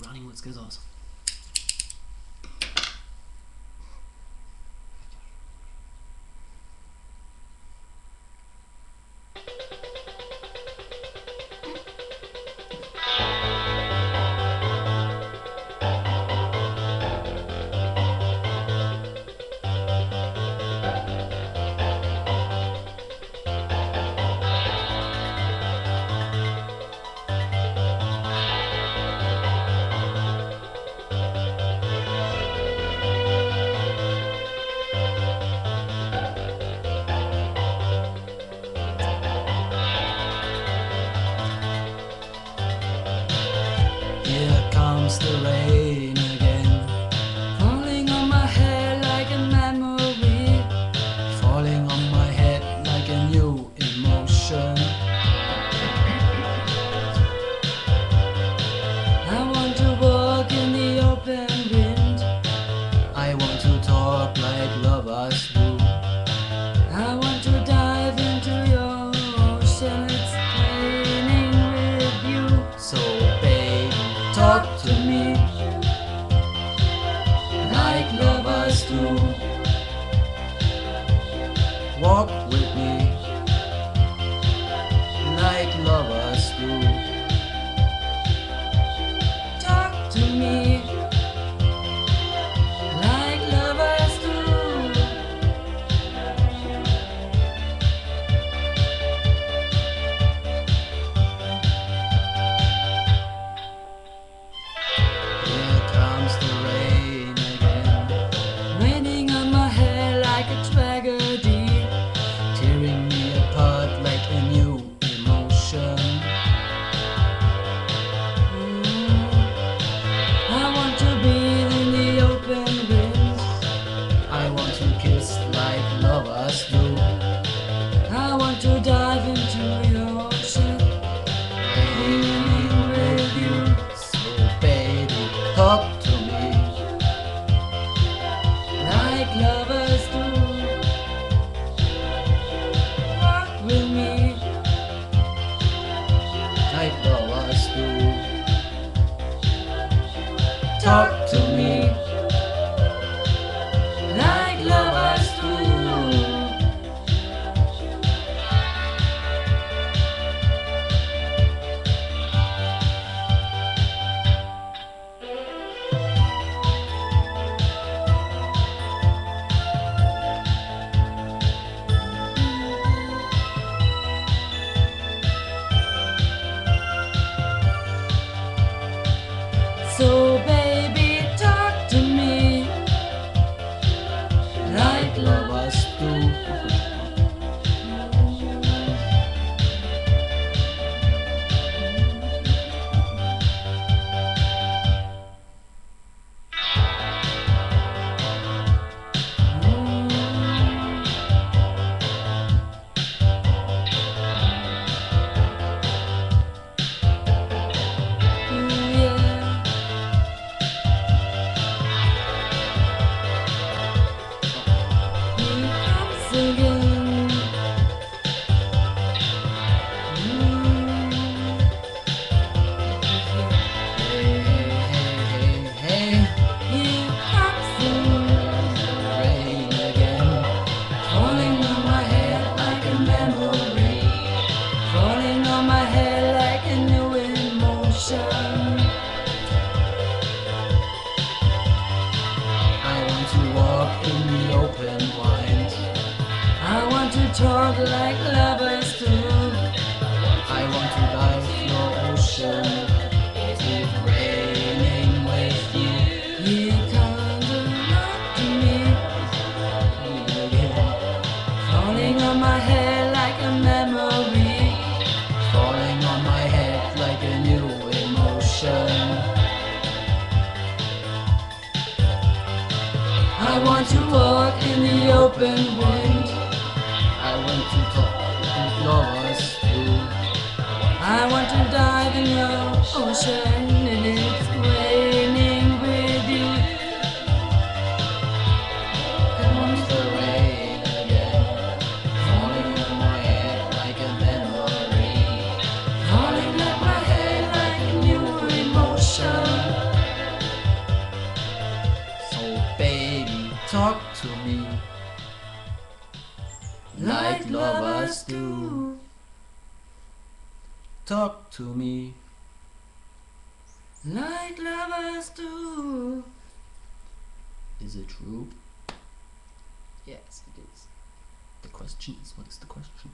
Running, jetzt geht's aus. Here comes the rain again, falling on my head like a memory, falling on my head like a new emotion. I want to walk in the open wind, I want to talk like lovers do. I want to dive into your ocean, it's raining with you. So baby, talk to me like lovers do. Walk with me like lovers do. Talk to me like lovers do. Here comes the rain again, raining on my head like a tragedy, tearing me apart like a new emotion. I want to breathe in the open wind, I want to kiss like lovers do. I want to dive into your ocean, raining with you. So baby, talk to me like lovers do. Walk with me like lovers do. Talk to me like lovers do. So baby, talk to me like lovers do. Talk like lovers do. I want to dive your ocean, keep raining with you. You can't look to me again, falling on my head like a memory, falling on my head like a new emotion. I want to walk in the open wind, I want to talk like lovers do. I want to dive in your ocean and it's raining with you. Comes the rain again, falling on my head like a memory, falling on my head like a new emotion. to me like lovers do. Talk to me like lovers do. Is it true? Yes, it is. The question is, what is the question?